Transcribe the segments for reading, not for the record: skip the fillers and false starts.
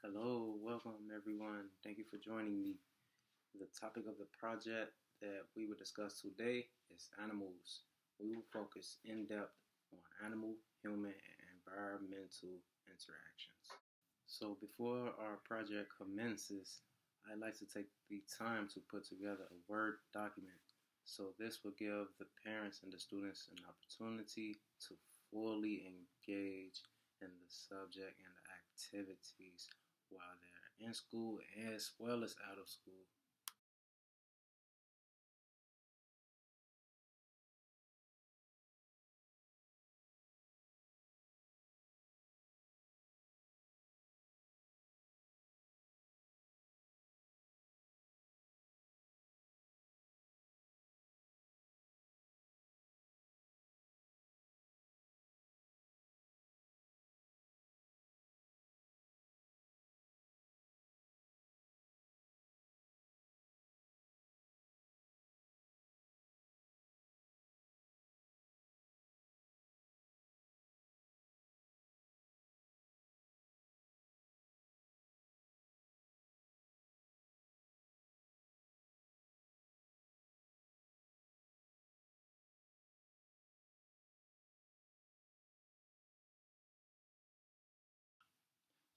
Hello, welcome everyone. Thank you for joining me. The topic of the project that we will discuss today is animals. We will focus in depth on animal, human, and environmental interactions. So, before our project commences, I'd like to take the time to put together a Word document. So, this will give the parents and the students an opportunity to fully engage in the subject and the activities while they're in school as well as out of school.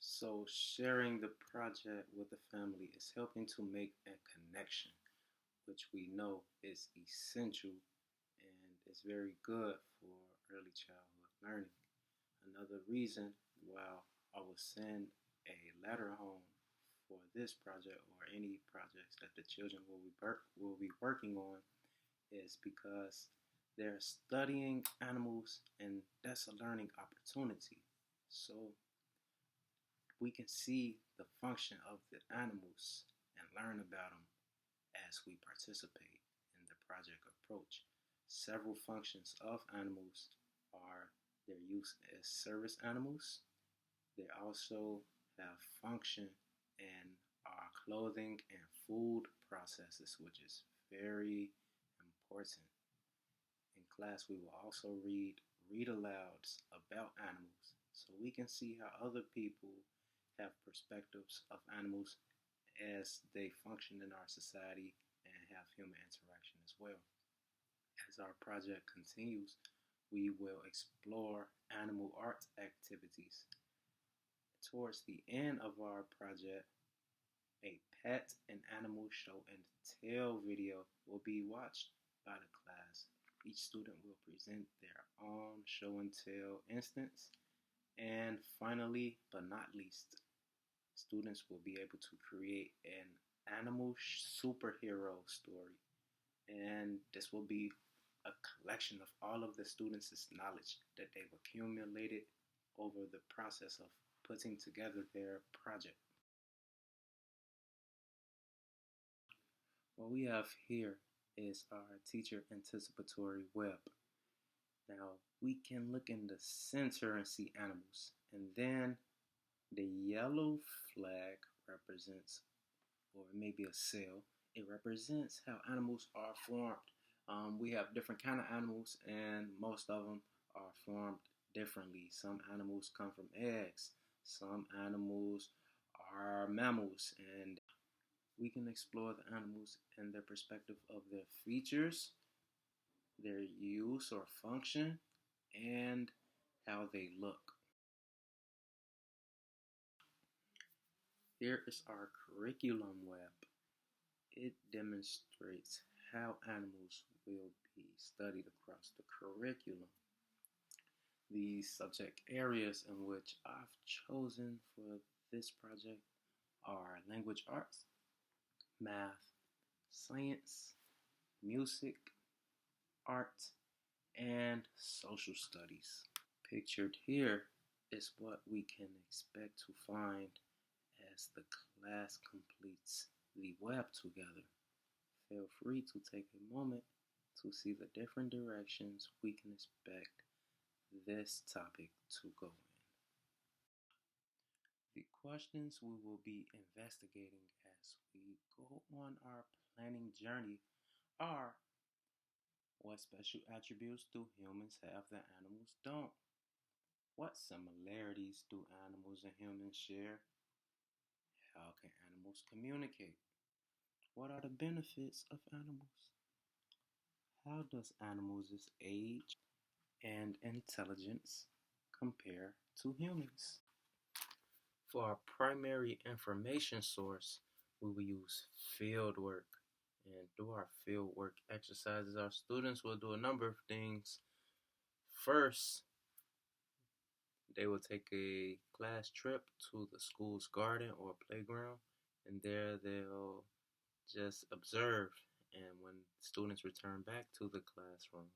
So, sharing the project with the family is helping to make a connection, which we know is essential and is very good for early childhood learning. Another reason why I will send a letter home for this project or any projects that the children will be working on is because they're studying animals and that's a learning opportunity. So we can see the function of the animals and learn about them as we participate in the project approach. Several functions of animals are their use as service animals. They also have function in our clothing and food processes, which is very important. In class, we will also read alouds about animals so we can see how other people have perspectives of animals as they function in our society and have human interaction as well. As our project continues, we will explore animal art activities. Towards the end of our project, a pet and animal show and tell video will be watched by the class. Each student will present their own show and tell instance. And finally, but not least, students will be able to create an animal superhero story. And this will be a collection of all of the students' knowledge that they've accumulated over the process of putting together their project. What we have here is our teacher anticipatory web. Now we can look in the center and see animals, and then the yellow flag represents, or maybe a cell. It represents how animals are formed. We have different kind of animals, and most of them are formed differently. Some animals come from eggs. Some animals are mammals, and we can explore the animals and their perspective of their features, their use or function, and how they look. Here is our curriculum web. It demonstrates how animals will be studied across the curriculum. These subject areas in which I've chosen for this project are language arts, math, science, music, art, and social studies. Pictured here is what we can expect to find as the class completes the web together. Feel free to take a moment to see the different directions we can expect this topic to go in. The questions we will be investigating as we go on our planning journey are: what special attributes do humans have that animals don't? What similarities do animals and humans share? How can animals communicate? What are the benefits of animals? How does animals' age and intelligence compare to humans? For our primary information source, we will use field work. And through our field work exercises, our students will do a number of things. First, they will take a class trip to the school's garden or playground, and there they'll just observe. And when students return back to the classroom,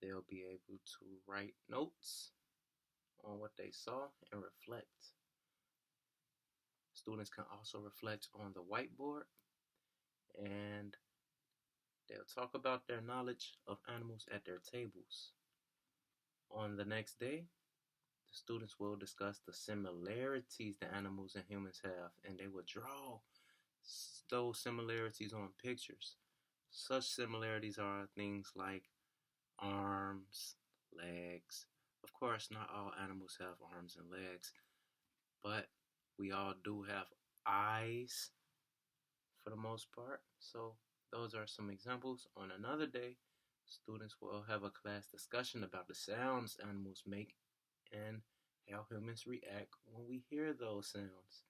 they'll be able to write notes on what they saw and reflect. Students can also reflect on the whiteboard, and they'll talk about their knowledge of animals at their tables. On the next day, the students will discuss the similarities that animals and humans have, and they will draw those similarities on pictures. Such similarities are things like arms, legs. Of course, not all animals have arms and legs, but we all do have eyes for the most part. So those are some examples. On another day, students will have a class discussion about the sounds animals make and how humans react when we hear those sounds.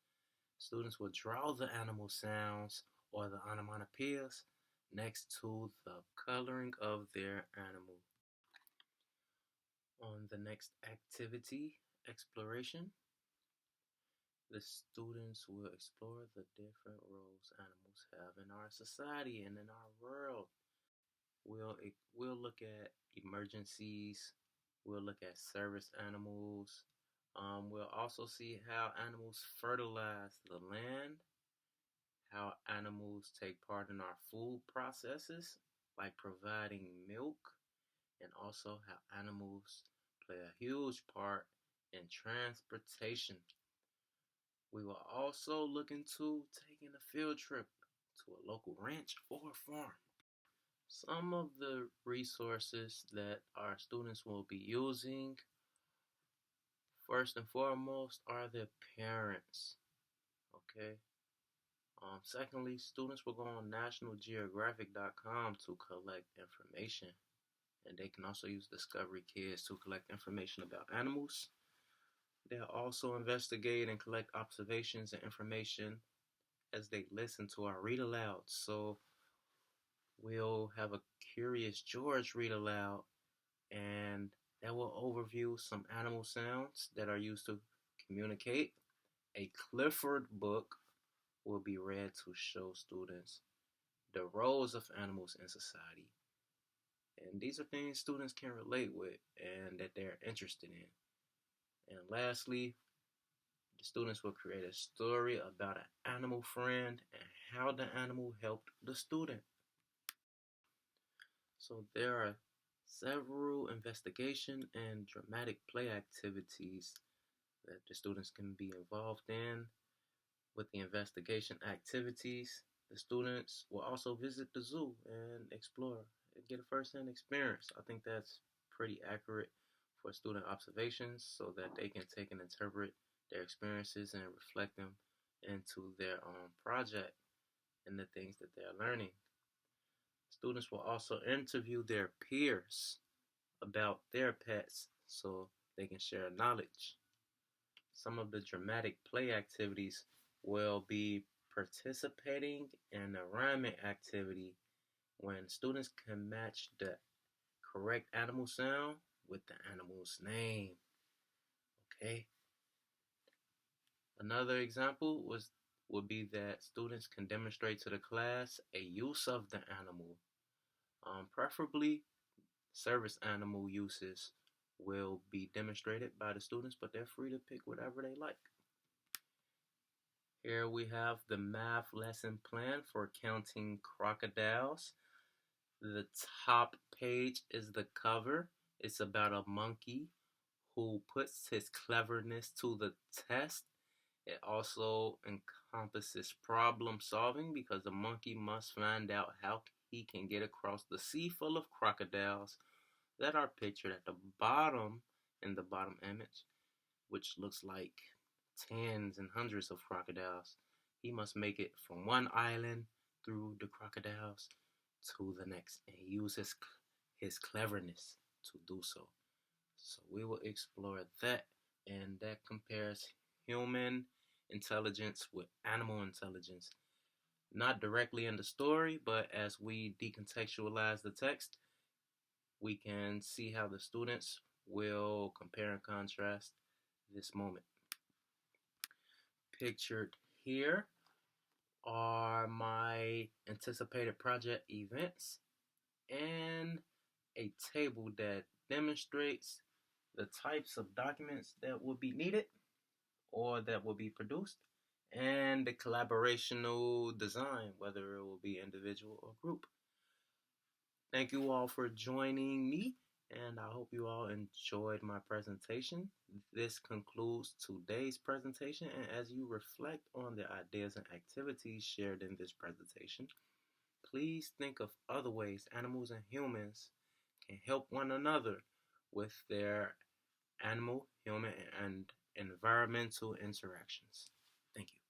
Students will draw the animal sounds or the onomatopoeias next to the coloring of their animal. On the next activity, exploration, the students will explore the different roles animals have in our society and in our world. We'll look at emergencies. We'll look at service animals. We'll also see how animals fertilize the land, how animals take part in our food processes, like providing milk, and also how animals play a huge part in transportation. We will also look into taking a field trip to a local ranch or farm. Some of the resources that our students will be using, first and foremost, are their parents. Okay. Secondly, students will go on nationalgeographic.com to collect information, and they can also use Discovery Kids to collect information about animals. They'll also investigate and collect observations and information as they listen to our read aloud. So we'll have a Curious George read aloud, and that will overview some animal sounds that are used to communicate. A Clifford book will be read to show students the roles of animals in society. And these are things students can relate with and that they're interested in. And lastly, the students will create a story about an animal friend and how the animal helped the student. So there are several investigation and dramatic play activities that the students can be involved in. With the investigation activities, the students will also visit the zoo and explore and get a first-hand experience. I think that's pretty accurate for student observations so that they can take and interpret their experiences and reflect them into their own project and the things that they're learning. Students will also interview their peers about their pets so they can share knowledge. Some of the dramatic play activities will be participating in a rhyming activity when students can match the correct animal sound with the animal's name. Okay. Another example would be that students can demonstrate to the class a use of the animal. Preferably, service animal uses will be demonstrated by the students, but they're free to pick whatever they like. Here we have the math lesson plan for counting crocodiles. The top page is the cover. It's about a monkey who puts his cleverness to the test. It also encompasses problem solving because the monkey must find out how he can get across the sea full of crocodiles that are pictured at the bottom in the bottom image, which looks like tens and hundreds of crocodiles. He must make it from one island through the crocodiles to the next and use his cleverness to do so. So we will explore that, and that compares human intelligence with animal intelligence. Not directly in the story, but as we decontextualize the text, we can see how the students will compare and contrast this moment. Pictured here are my anticipated project events and a table that demonstrates the types of documents that will be needed or that will be produced, and the collaborational design, whether it will be individual or group. Thank you all for joining me, and I hope you all enjoyed my presentation. This concludes today's presentation, and as you reflect on the ideas and activities shared in this presentation, please think of other ways animals and humans can help one another with their animal, human, and environmental interactions. Thank you.